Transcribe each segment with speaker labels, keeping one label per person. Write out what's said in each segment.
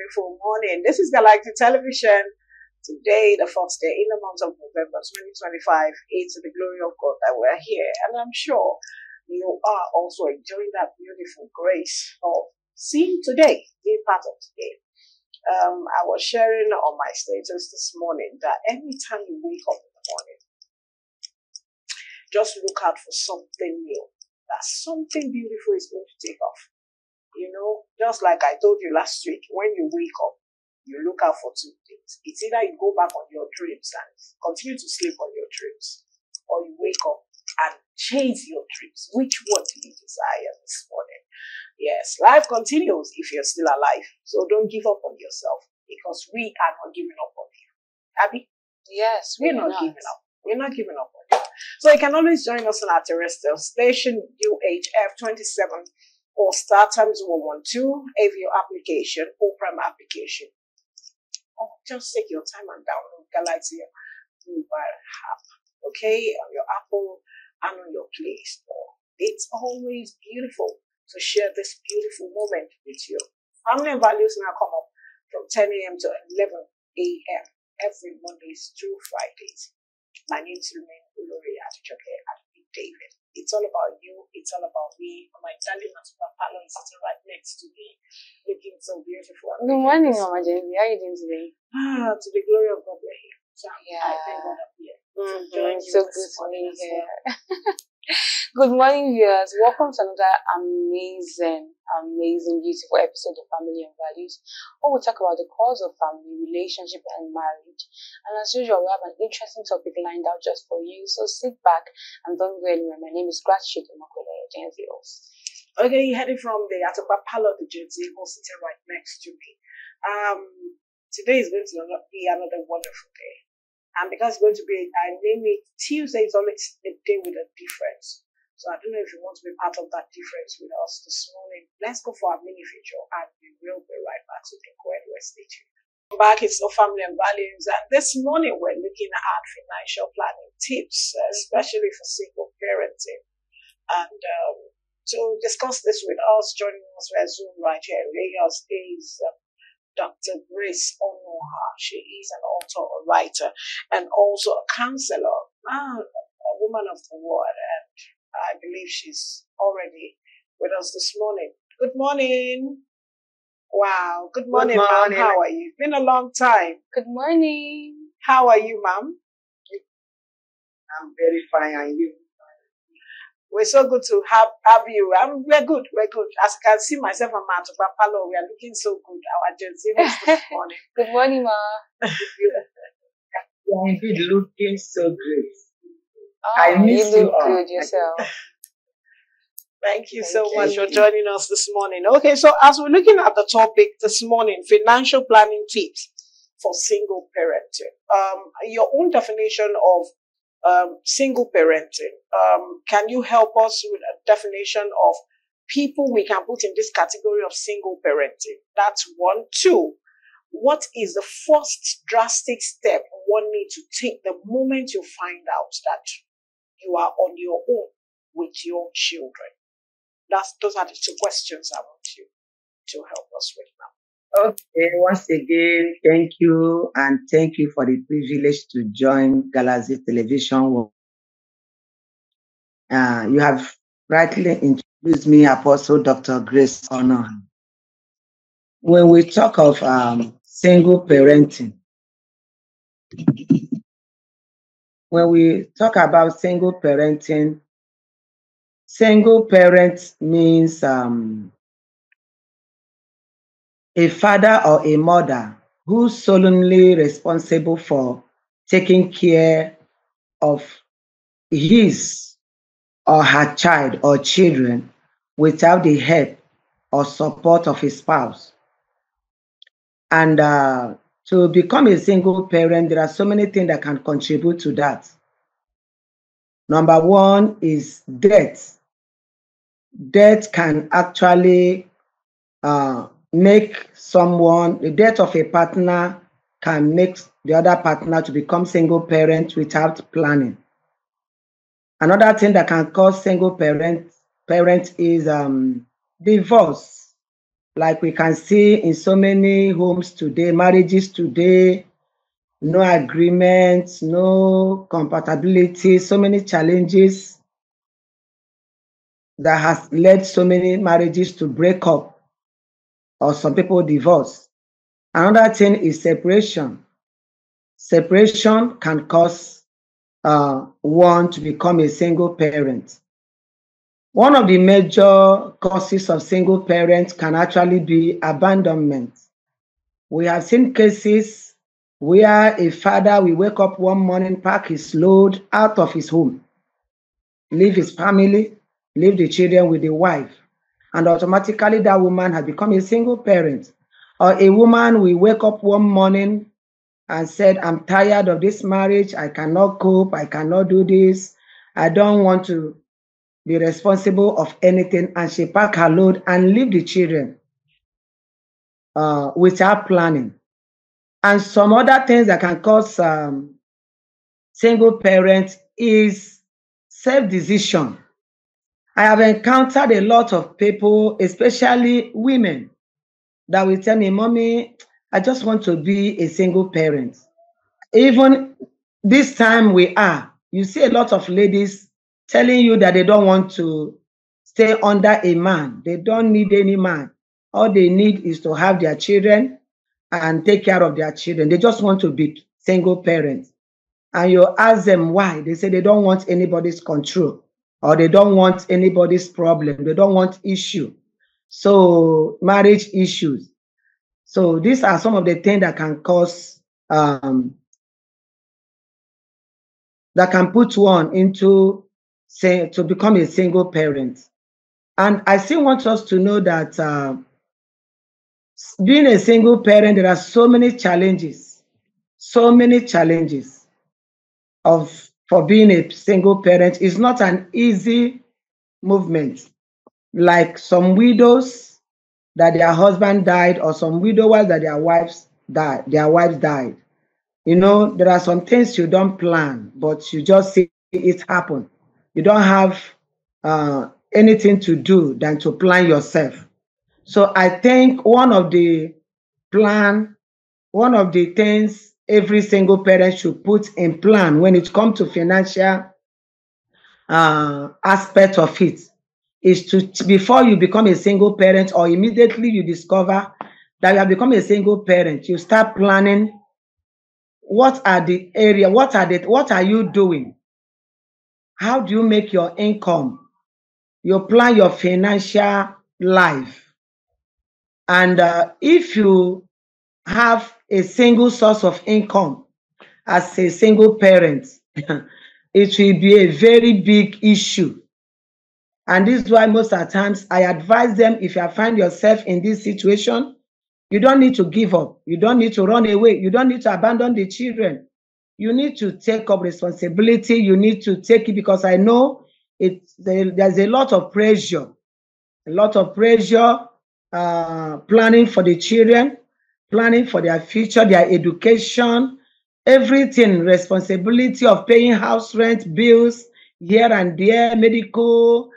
Speaker 1: beautiful morning. This is Galactic Television. Today, the first day in the month of November 2025. It's the glory of God that we're here. And I'm sure you are also enjoying that beautiful grace of seeing today, being part of today. I was sharing on my status this morning that anytime you wake up in the morning, just look out for something new. That something beautiful is going to take off. You know, just like I told you last week, when you wake up, you look out for two things. It's either you go back on your dreams and continue to sleep on your dreams, or you wake up and chase your dreams. Which one do you desire this morning? Yes, life continues if you're still alive. So don't give up on yourself, because we are not giving up on you. Abby?
Speaker 2: Yes,
Speaker 1: we're not giving up. We're not giving up on you. So you can always join us on our terrestrial station, UHF 27, or Star Times 112, AVO application, or Prime application. Or just take your time and download Galaxy mobile app, okay, on your Apple and on your Play Store. It's always beautiful to share this beautiful moment with you. Family and values now come up from 10 a.m. to 11 a.m. every Mondays through Fridays. My name is Lumen Ulori Atichoke David. It's all about you. It's all about me. My darling Atuba Palo is sitting right next to me, looking so beautiful.
Speaker 2: Good morning, Mama Jenny. How are you doing today?
Speaker 1: To the glory of God, we're here. So
Speaker 2: yeah.
Speaker 1: I thank God I'm here.
Speaker 2: So good to be here. Good morning, viewers. Welcome to another amazing, beautiful episode of Family and Values, where we talk about the cause of family, relationship, and marriage. And as usual, we have an interesting topic lined out just for you. So sit back and don't go anywhere. My name is Gratitude Omakwele, Jenzi.
Speaker 1: Okay, heading from the Atuba Palo, the Jenzi, who's sitting right next to me. Today is going to be another wonderful day. And because it's going to be, I name it Tuesday, it's always a day with a difference. So I don't know if you want to be part of that difference with us this morning. Let's go for our mini feature and we will be right back. So don't go anywhere, stay tuned. Back, it's the Family and Values. And this morning we're looking at financial planning tips, especially for single parenting. And to discuss this with us, joining us via Zoom right here in Lagos is Dr. Grace Onoha. She is an author, a writer, and also a counselor, a woman of the word. And I believe she's already with us this morning. Good morning. Wow. Good morning, ma'am. How are you? It's been a long time.
Speaker 2: Good morning.
Speaker 1: How are you, ma'am?
Speaker 3: I'm very fine. And you?
Speaker 1: We're so good to have you. We're good. We're good. As you can see, myself and Ma Atuba Palo, we are looking so good. Our Jensi this morning.
Speaker 2: Good morning, Ma.
Speaker 3: You are indeed looking so great.
Speaker 2: Oh,
Speaker 3: I miss
Speaker 2: you look good yourself.
Speaker 1: Thank you so much for joining us this morning. Okay, so as we're looking at the topic this morning, financial planning tips for single parenting. Your own definition of single parenting. Can you help us with a definition of people we can put in this category of single parenting? That's one. Two, what is the first drastic step one needs to take the moment you find out that you are on your own with your children? Those are the two questions I want you to help us with now.
Speaker 3: Okay, once again, thank you, and thank you for the privilege to join Galaxy Television. You have rightly introduced me, Apostle Dr. Grace Onoha. When we talk of single parenting, when we talk about single parenting, single parent means a father or a mother who's solemnly responsible for taking care of his or her child or children without the help or support of his spouse. And to become a single parent, there are so many things that can contribute to that. Number one is debt. Debt can actually make someone, the death of a partner can make the other partner to become single parent without planning. Another thing that can cause single parent is divorce. like we can see in so many homes today, marriages today, no agreements, no compatibility, so many challenges that has led so many marriages to break up or some people divorce. Another thing is separation. Separation can cause one to become a single parent. One of the major causes of single parents can actually be abandonment. We have seen cases where a father will wake up one morning, pack his load out of his home, leave his family, leave the children with the wife, and automatically that woman has become a single parent. Or a woman will wake up one morning and said, I'm tired of this marriage, I cannot cope, I cannot do this, I don't want to be responsible of anything, and she pack her load and leave the children without planning. And some other things that can cause single parents is self-decision. I have encountered a lot of people, especially women, that will tell me, Mommy, I just want to be a single parent. Even this time you see a lot of ladies telling you that they don't want to stay under a man. They don't need any man. All they need is to have their children and take care of their children. They just want to be single parents. And you ask them why. They say they don't want anybody's control, or they don't want anybody's problem. They don't want issue. So marriage issues. So these are some of the things that can cause, that can put one into, say, to become a single parent. And I still want us to know that being a single parent, there are so many challenges for being a single parent. It's not an easy movement. Like some widows that their husband died, or some widowers that their wives died. You know, there are some things you don't plan, but you just see it happen. You don't have anything to do than to plan yourself. So I think one of the things every single parent should put in plan when it comes to financial aspect of it is to, before you become a single parent, or immediately you discover that you have become a single parent, you start planning what are you doing? How do you make your income? You plan your financial life. And if you have a single source of income as a single parent, it will be a very big issue. And this is why most of the times I advise them, if you find yourself in this situation, you don't need to give up. You don't need to run away. You don't need to abandon the children. You need to take up responsibility. You need to take it, because I know there's a lot of pressure, planning for the children, planning for their future, their education, everything, responsibility of paying house rent, bills here and there, medical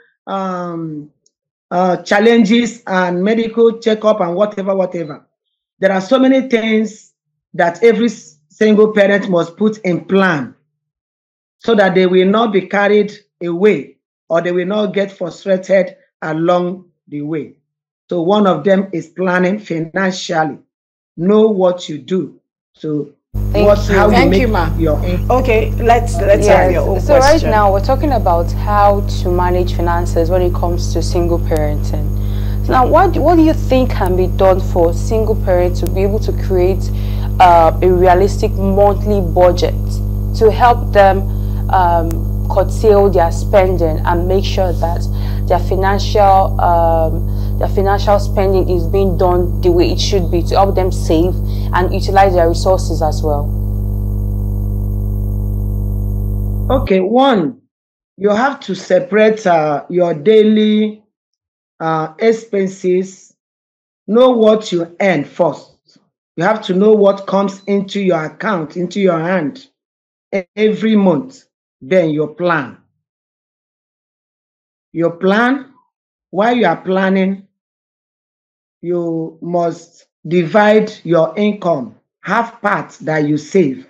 Speaker 3: challenges and medical checkup and whatever. There are so many things that every single parent must put in plan, so that they will not be carried away, or they will not get frustrated along the way. So one of them is planning financially. Know what you do. So
Speaker 1: Thank you, ma. Okay, let's have your own
Speaker 2: so
Speaker 1: question.
Speaker 2: Right now we're talking about how to manage finances when it comes to single parenting. So now, what do you think can be done for single parents to be able to create a realistic monthly budget to help them curtail their spending and make sure that their financial spending is being done the way it should be, to help them save and utilize their resources as well?
Speaker 3: Okay, one, you have to separate your daily expenses. Know what you earn first. You have to know what comes into your account, into your hand every month. Then you plan. While you are planning, you must divide your income. Half part that you save,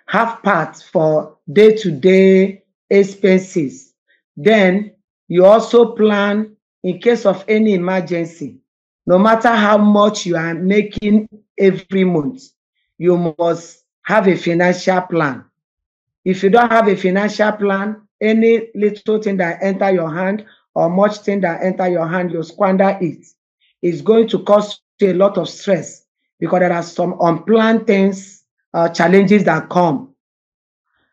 Speaker 3: half part for day-to-day expenses. Then you also plan in case of any emergency. No matter how much you are making every month, you must have a financial plan. If you don't have a financial plan, any little thing that enter your hand or much thing that enter your hand, you squander it. It's going to cause you a lot of stress because there are some unplanned things, challenges that come.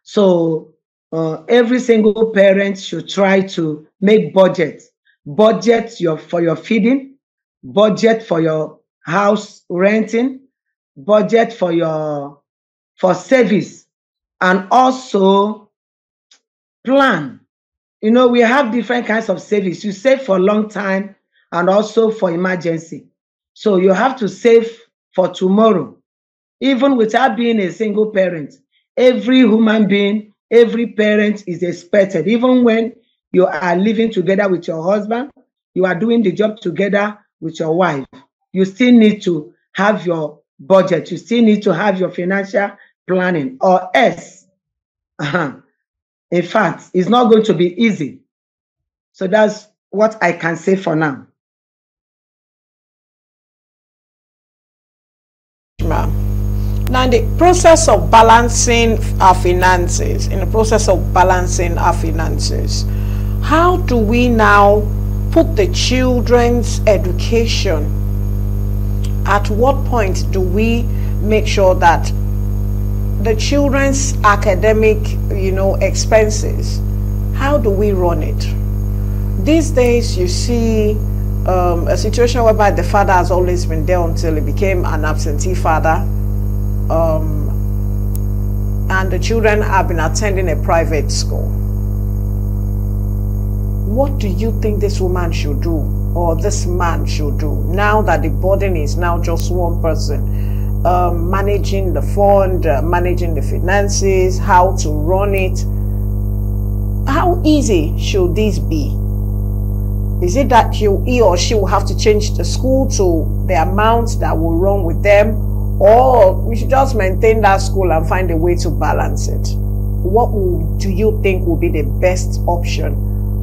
Speaker 3: So every single parent should try to make budget for your feeding, budget for your house renting, budget for service, and also plan. You know, we have different kinds of savings. You save for a long time and also for emergency. So you have to save for tomorrow. Even without being a single parent, every human being, every parent is expected. Even when you are living together with your husband, you are doing the job together with your wife, you still need to have your budget. You still need to have your financial planning, or else, in fact, it's not going to be easy. So that's what I can say for now.
Speaker 1: Now, in the process of balancing our finances, how do we now put the children's education? At what point do we make sure that the children's academic, expenses, how do we run it? These days, you see a situation whereby the father has always been there until he became an absentee father. And the children have been attending a private school. What do you think this woman should do, or this man should do, now that the burden is now just one person, managing the fund, managing the finances, how to run it? How easy should this be? Is it that he or she will have to change the school to the amount that will run with them? Or we should just maintain that school and find a way to balance it? What do you think will be the best option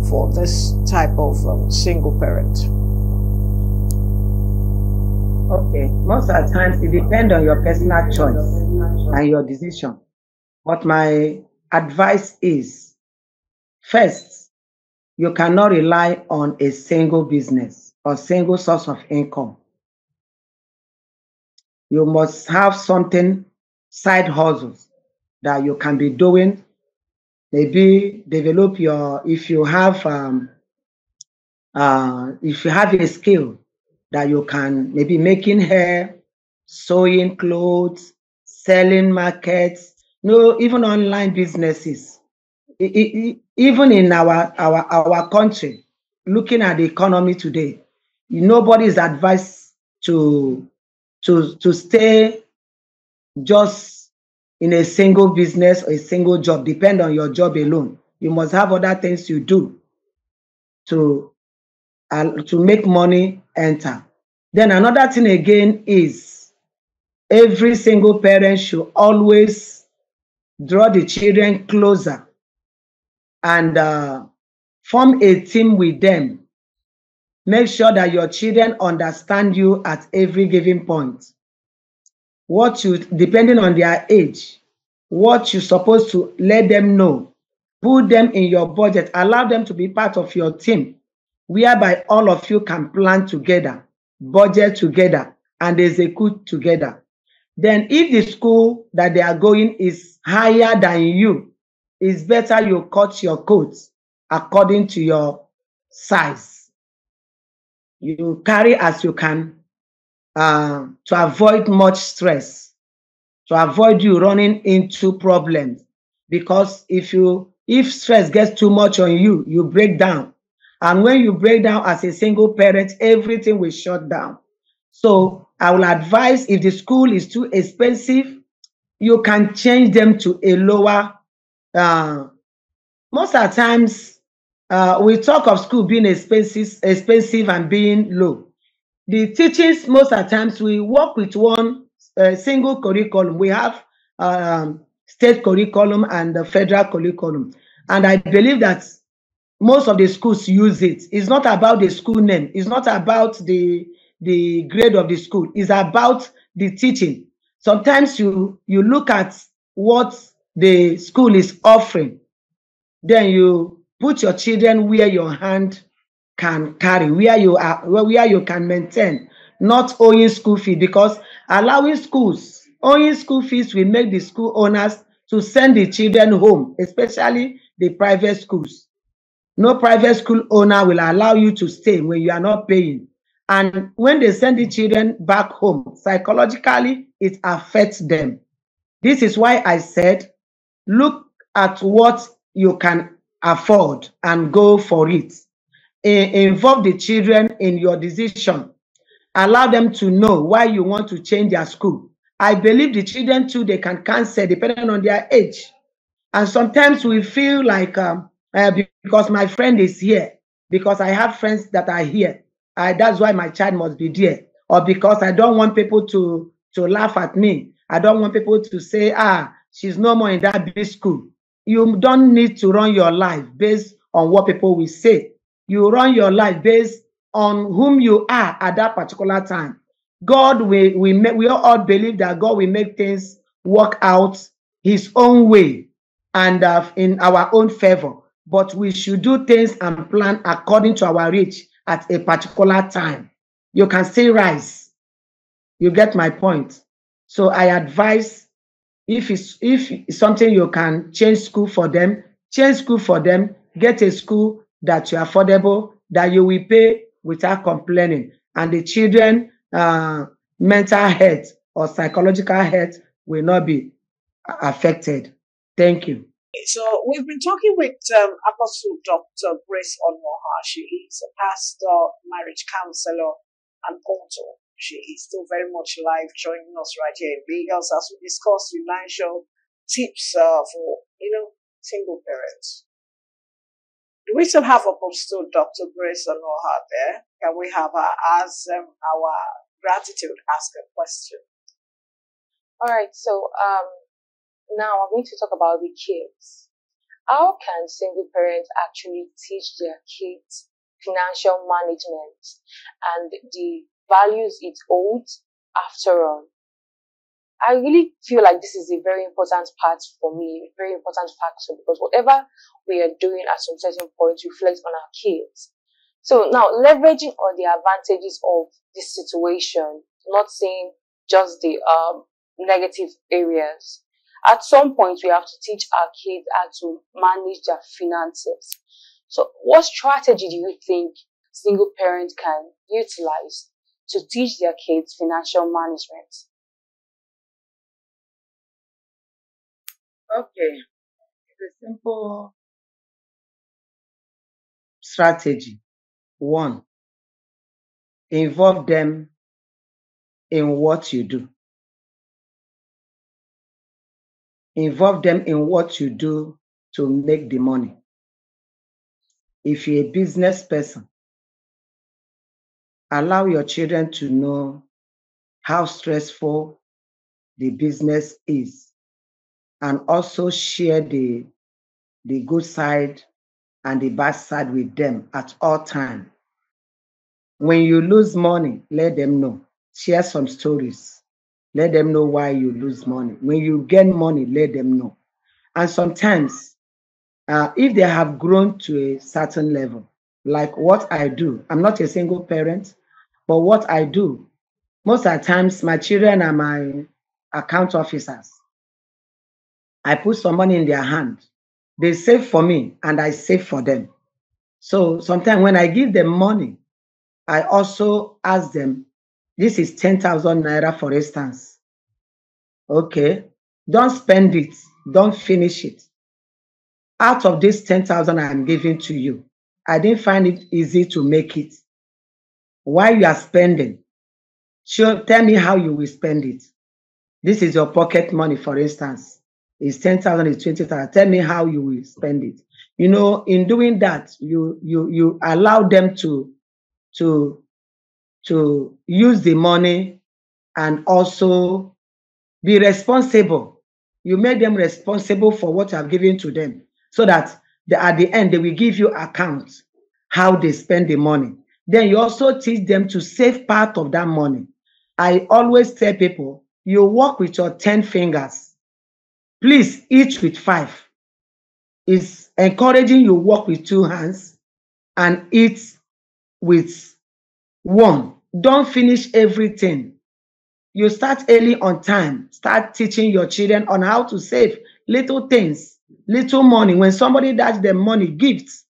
Speaker 1: for this type of single parent?
Speaker 3: Okay, most of the times it depends on your personal choice and your decision. But my advice is, first, you cannot rely on a single business or single source of income. You must have something, side hustles that you can be doing. Maybe develop if you have a skill that you can, maybe making hair, sewing clothes, selling markets, even online businesses. Even in our country, looking at the economy today, nobody is advised to stay just in a single business or a single job, depend on your job alone. You must have other things you do to make money enter. Then another thing again is, every single parent should always draw the children closer and form a team with them. Make sure that your children understand you at every given point. Depending on their age, what you're supposed to let them know. Put them in your budget. Allow them to be part of your team, whereby all of you can plan together, budget together, and execute together. Then if the school that they are going is higher than you, it's better you cut your coats according to your size. You carry as you can to avoid much stress, to avoid you running into problems. Because if stress gets too much on you, you break down. And when you break down as a single parent, everything will shut down. So I will advise, if the school is too expensive, you can change them to a lower. Most of the times, we talk of school being expensive and being low. the teachings, most of the times we work with one single curriculum. We have state curriculum and the federal curriculum. And I believe that most of the schools use it. It's not about the school name. It's not about the grade of the school. It's about the teaching. Sometimes you look at what the school is offering, then you put your children where your hand can carry, where you can maintain, not owing school fee, because owing school fees will make the school owners to send the children home, especially the private schools. No private school owner will allow you to stay when you are not paying. And when they send the children back home, psychologically, it affects them. This is why I said, look at what you can afford and go for it. Involve the children in your decision. Allow them to know why you want to change their school. I believe the children too, they can cancel depending on their age. And sometimes we feel like, because my friend is here, because I have friends that are here, that's why my child must be there. Or because I don't want people to laugh at me. I don't want people to say, she's no more in that big school. You don't need to run your life based on what people will say. You run your life based on whom you are at that particular time. God, we all believe that God will make things work out his own way and in our own favor. But we should do things and plan according to our reach at a particular time. You can still rise. You get my point. So I advise, if it's something you can change school for them, change school for them. Get a school that you're affordable, that you will pay without complaining. And the children, mental health or psychological health will not be affected. Thank you.
Speaker 1: So we've been talking with Apostle Dr. Grace Onoha. She is a pastor, marriage counselor, and author. She is still very much alive, joining us right here in Lagos as we discuss financial tips for single parents. Do we still have Apostle Dr. Grace Onoha there? Can we have her as our gratitude ask a question?
Speaker 2: All right. So now I'm going to talk about the kids. How can single parents actually teach their kids financial management and the values it holds after all? I really feel like this is a very important part for me, a very important factor, because whatever we are doing at some certain point reflects on our kids. So now, leveraging on the advantages of this situation, not saying just the negative areas. At some point, we have to teach our kids how to manage their finances. So what strategy do you think single parents can utilize to teach their kids financial management?
Speaker 3: Okay. It's a simple strategy. One, involve them in what you do. Involve them in what you do to make the money. If you're a business person, allow your children to know how stressful the business is, and also share the good side and the bad side with them at all times. When you lose money, let them know. Share some stories. Let them know why you lose money. When you gain money, let them know. And sometimes, if they have grown to a certain level, like what I do, I'm not a single parent, but what I do, most of the times, my children are my account officers. I put some money in their hand. They save for me, and I save for them. So sometimes when I give them money, I also ask them, this is 10,000 naira, for instance. Okay, don't spend it. Don't finish it. Out of this 10,000 I am giving to you, I didn't find it easy to make it. While you are spending, tell me how you will spend it. This is your pocket money, for instance. It's 10,000, it's 20,000. Tell me how you will spend it. In doing that, you allow them to to use the money and also be responsible. You make them responsible for what you have given to them so that at the end, they will give you account how they spend the money. Then you also teach them to save part of that money. I always tell people, you work with your 10 fingers. Please, each with 5. It's encouraging you work with 2 hands and eat with 1. Don't finish everything. You start early on time. Start teaching your children on how to save little things, little money. When somebody does them money, gifts.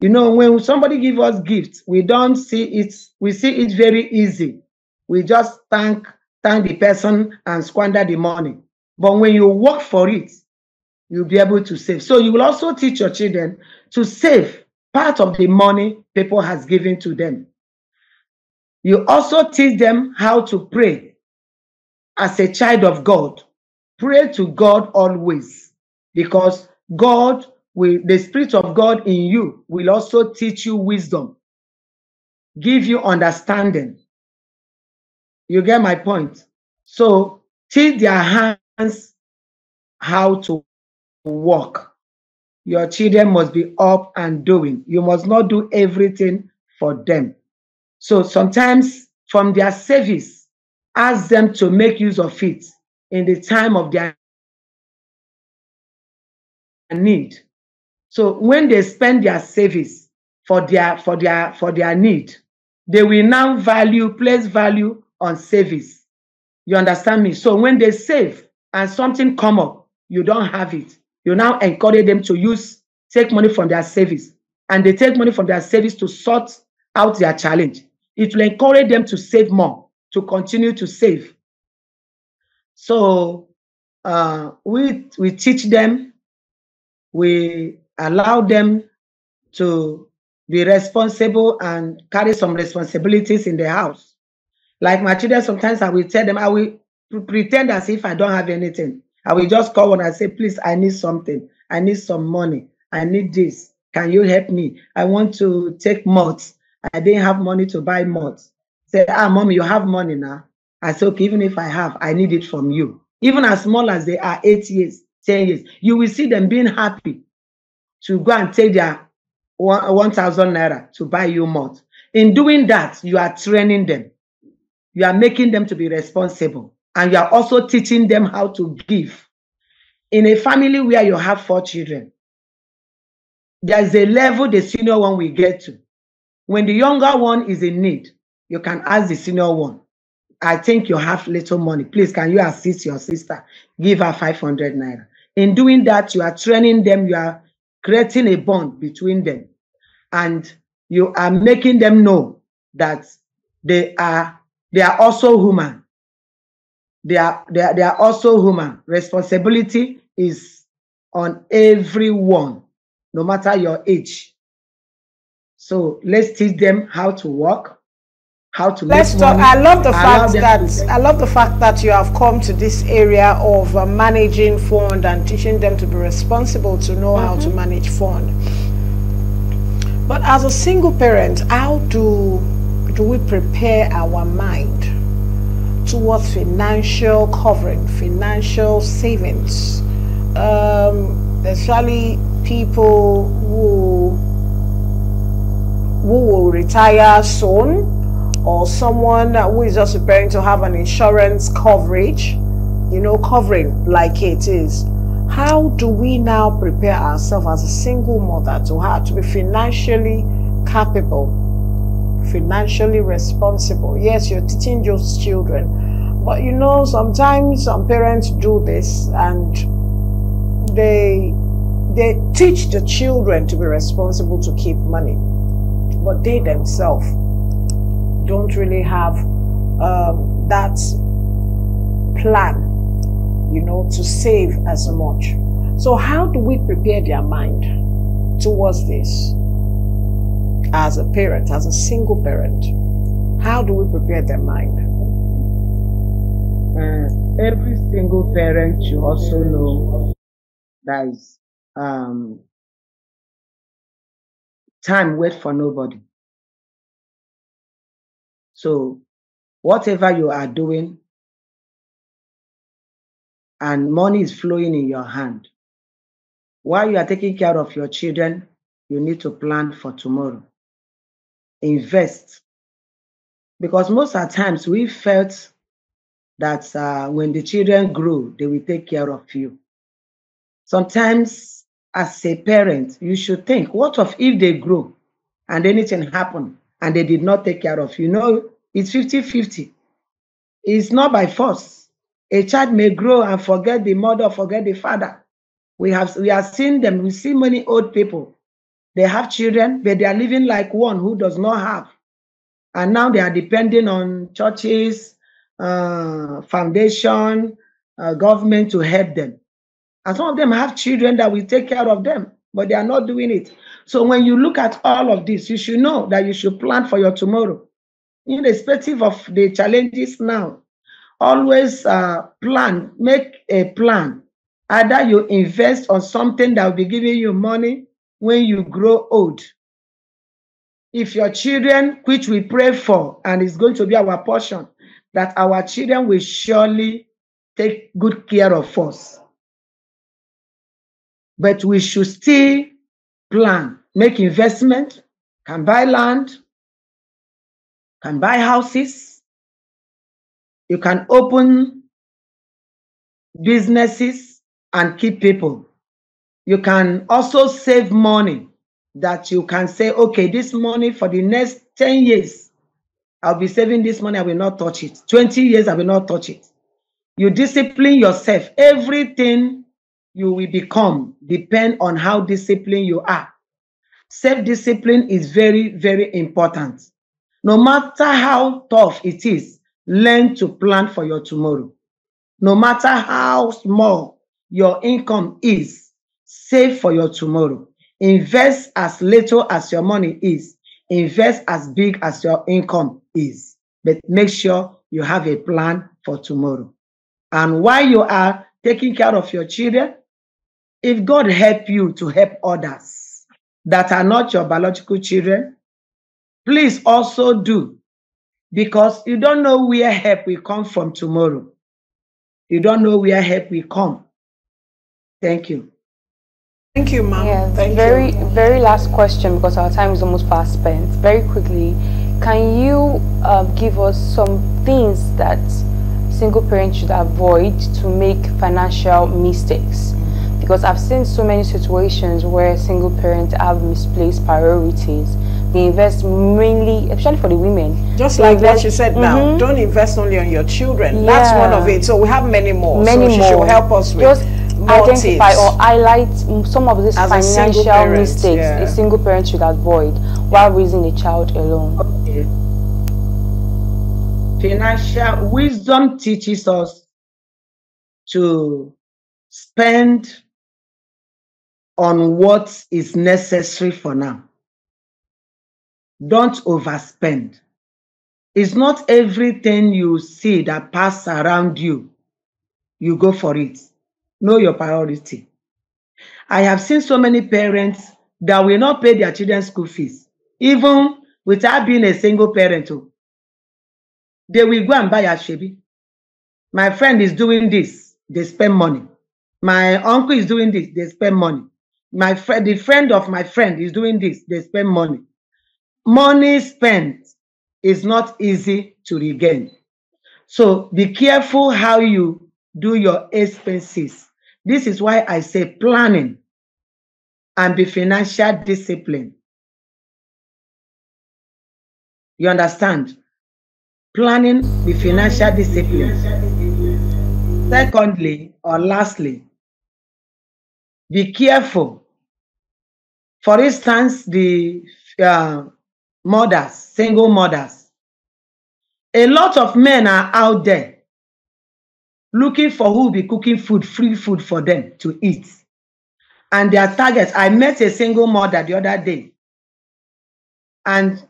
Speaker 3: You know, when somebody gives us gifts, we don't see it. We see it very easy. We just thank the person and squander the money. But when you work for it, you'll be able to save. So you will also teach your children to save part of the money people has given to them. You also teach them how to pray. As a child of God, pray to God always, because the Spirit of God in you will also teach you wisdom, give you understanding. You get my point? So teach their hands how to work. Your children must be up and doing. You must not do everything for them. So sometimes from their service, ask them to make use of it in the time of their need. So when they spend their savings for their need, they will now place value on savings. You understand me? So when they save and something come up, you don't have it. You now encourage them to take money from their savings, and they take money from their savings to sort out their challenge. It will encourage them to save more, to continue to save. So we teach them, we allow them to be responsible and carry some responsibilities in the house. Like my children, sometimes I will tell them, I will pretend as if I don't have anything. I will just call one and say, please, I need something. I need some money. I need this. Can you help me? I want to take mods. I didn't have money to buy mods. Say, mommy, you have money now. I said, okay, even if I have, I need it from you. Even as small as they are, 8 years, 10 years, you will see them being happy to go and take their 1,000 naira to buy you mods. In doing that, you are training them. You are making them to be responsible, and you are also teaching them how to give. In a family where you have 4 children, there is a level the senior one will get to. When the younger one is in need, you can ask the senior one, I think you have little money. Please, can you assist your sister? Give her 500 naira. In doing that, you are training them. You are creating a bond between them. And you are making them know that they are also human. They are also human. Responsibility is on everyone, no matter your age. So let's teach them how to work, how to
Speaker 1: Let's talk. I love the fact that you have come to this area of managing fund and teaching them to be responsible, to know how to manage fund. But as a single parent, how do we prepare our mind towards financial covering, financial savings? Especially people who will retire soon, or someone who is just preparing to have an insurance coverage, covering like it is. How do we now prepare ourselves as a single mother to be financially capable, financially responsible? Yes, you're teaching those children, but sometimes some parents do this and they teach the children to be responsible to keep money, but they themselves don't really have that plan, to save as much. So how do we prepare their mind towards this as a parent, as a single parent? How do we prepare their mind?
Speaker 3: Every single parent should also know that is time wait for nobody. So whatever you are doing and money is flowing in your hand, while you are taking care of your children, you need to plan for tomorrow. Invest. Because most of the times we felt that when the children grow, they will take care of you. Sometimes as a parent, you should think, what if they grow and anything happen and they did not take care of you? No, it's 50-50. It's not by force. A child may grow and forget the mother, forget the father. We have seen them. We see many old people. They have children, but they are living like one who does not have. And now they are depending on churches, foundation, government to help them. And some of them have children that will take care of them, but they are not doing it. So when you look at all of this, you should know that you should plan for your tomorrow. Irrespective of the challenges now, always plan, make a plan. Either you invest on something that will be giving you money when you grow old. If your children, which we pray for, and it's going to be our portion, that our children will surely take good care of us. But we should still plan, make investment, can buy land, can buy houses, you can open businesses and keep people. You can also save money that you can say, okay, this money for the next 10 years, I'll be saving this money, I will not touch it. 20 years, I will not touch it. You discipline yourself. Everything you will become depend on how disciplined you are. Self-discipline is very, very important. No matter how tough it is, learn to plan for your tomorrow. No matter how small your income is, save for your tomorrow. Invest as little as your money is. Invest as big as your income is. But make sure you have a plan for tomorrow. And while you are taking care of your children, if God help you to help others that are not your biological children, please also do. Because you don't know where help will come from tomorrow. You don't know where help will come. Thank you.
Speaker 1: Thank you, ma'am.
Speaker 2: Yes, very last question, because our time is almost fast spent. Very quickly, can you give us some things that single parents should avoid to make financial mistakes? Because I've seen so many situations where single parents have misplaced priorities. They invest mainly, especially for the women.
Speaker 1: Just like what you said now, don't invest only on your children. Yeah. That's one of it. So we have many more. So she should help us with
Speaker 2: just identify or highlight some of these financial mistakes a single parent should avoid while raising a child alone.
Speaker 3: Okay. Financial wisdom teaches us to spend on what is necessary for now. Don't overspend. It's not everything you see that pass around you, you go for it. Know your priority. I have seen so many parents that will not pay their children's school fees, even without being a single parent. They will go and buy a shebi. My friend is doing this, they spend money. My uncle is doing this, they spend money. My friend, the friend of my friend is doing this, they spend money. Money spent is not easy to regain. So be careful how you do your expenses. This is why I say planning and be financial discipline. You understand? Planning, be financial discipline. Secondly, or lastly, be careful. For instance, the mothers, single mothers. A lot of men are out there looking for who will be cooking food, free food for them to eat. And their targets. I met a single mother the other day, and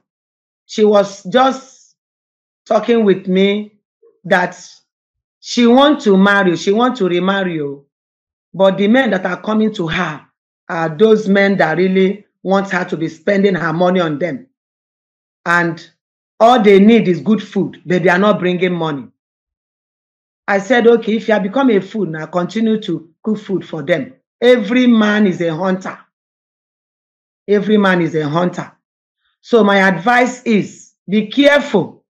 Speaker 3: she was just talking with me that she wants to marry, she wants to remarry you, but the men that are coming to her are those men that really want her to be spending her money on them. And all they need is good food, but they are not bringing money. I said, okay, if you have become a food, now continue to cook food for them. Every man is a hunter. Every man is a hunter. So my advice is, be careful.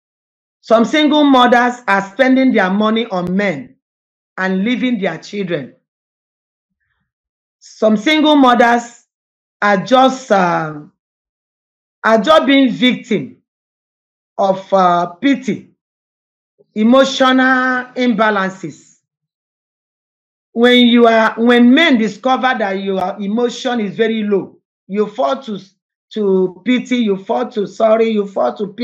Speaker 3: Some single mothers are spending their money on men and leaving their children. Some single mothers are just being victim of pity, emotional imbalances. When men discover that your emotion is very low, you fall to pity, you fall to sorry, you fall to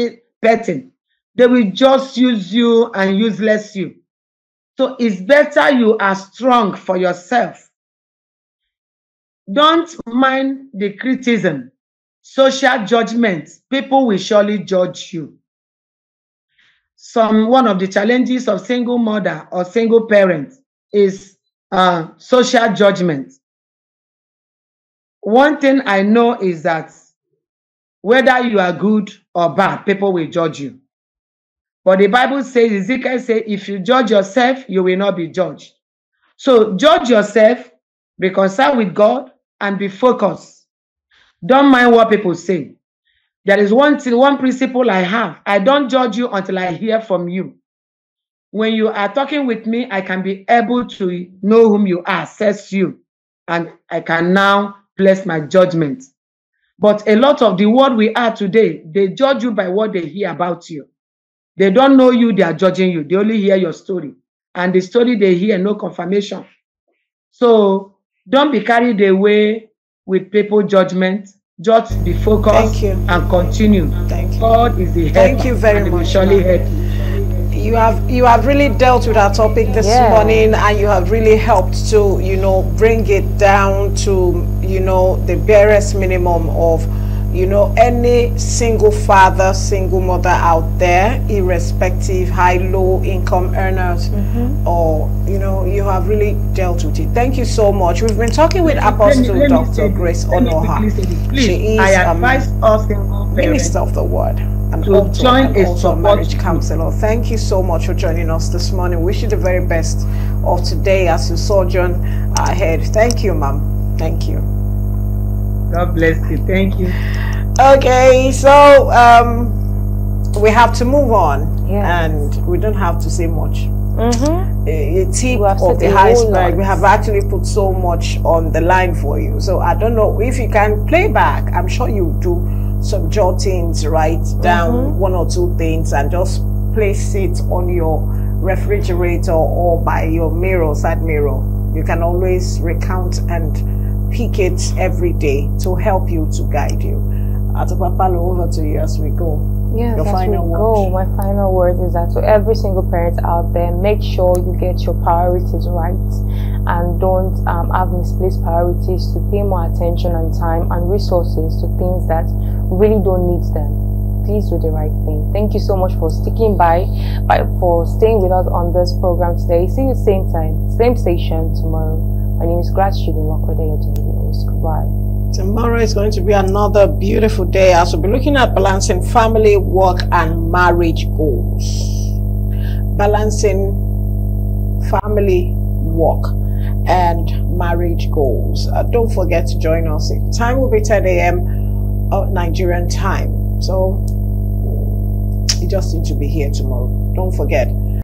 Speaker 3: petting. They will just use you and useless you. So it's better you are strong for yourself. Don't mind the criticism, social judgment. People will surely judge you. One of the challenges of single mother or single parent is social judgment. One thing I know is that whether you are good or bad, people will judge you. But the Bible says, Ezekiel says, if you judge yourself, you will not be judged. So judge yourself, be concerned with God, and be focused. Don't mind what people say. There is one principle I have. I don't judge you until I hear from you. When you are talking with me, I can be able to know whom you are, assess you, and I can now place my judgment. But a lot of the world we are today, they judge you by what they hear about you. They don't know you, they are judging you. They only hear your story. And the story they hear, no confirmation. So don't be carried away with people's judgment. Just be focused and continue.
Speaker 1: Thank you.
Speaker 3: God is the helper.
Speaker 1: Thank you very much.
Speaker 3: Surely help
Speaker 1: you. You have really dealt with our topic this morning, and you have really helped to, bring it down to, the barest minimum of, any single father, single mother out there, irrespective, high, low income earners, or, you have really dealt with it. Thank you so much. We've been talking with Apostle Dr. Grace Onoha. She is Minister of the Word and also a marriage counselor. Thank you so much for joining us this morning. Wish you the very best of today as you sojourn ahead. Thank you, ma'am. Thank you.
Speaker 3: God bless you. Thank you.
Speaker 1: Okay, so we have to move on, and we don't have to say much. A tip of the iceberg. We have actually put so much on the line for you. So I don't know if you can play back. I'm sure you do some jottings, write down one or two things, and just place it on your refrigerator or by your mirror, side mirror. You can always recount and pick it every day to help you, to guide you. Atopapalo, over to you as we go.
Speaker 2: Yes,
Speaker 1: your
Speaker 2: as
Speaker 1: final
Speaker 2: we
Speaker 1: word.
Speaker 2: go, my final word is that to every single parent out there, make sure you get your priorities right, and don't have misplaced priorities to pay more attention and time and resources to things that really don't need them. Please do the right thing. Thank you so much for sticking for staying with us on this program today. See you same time, same station tomorrow. My name is Gratitude Iwakwede. Goodbye.
Speaker 1: Tomorrow is going to be another beautiful day as we'll be looking at balancing family, work, and marriage goals. Balancing family, work, and marriage goals. Don't forget to join us. The time will be 10 a.m. Nigerian time. So you just need to be here tomorrow. Don't forget.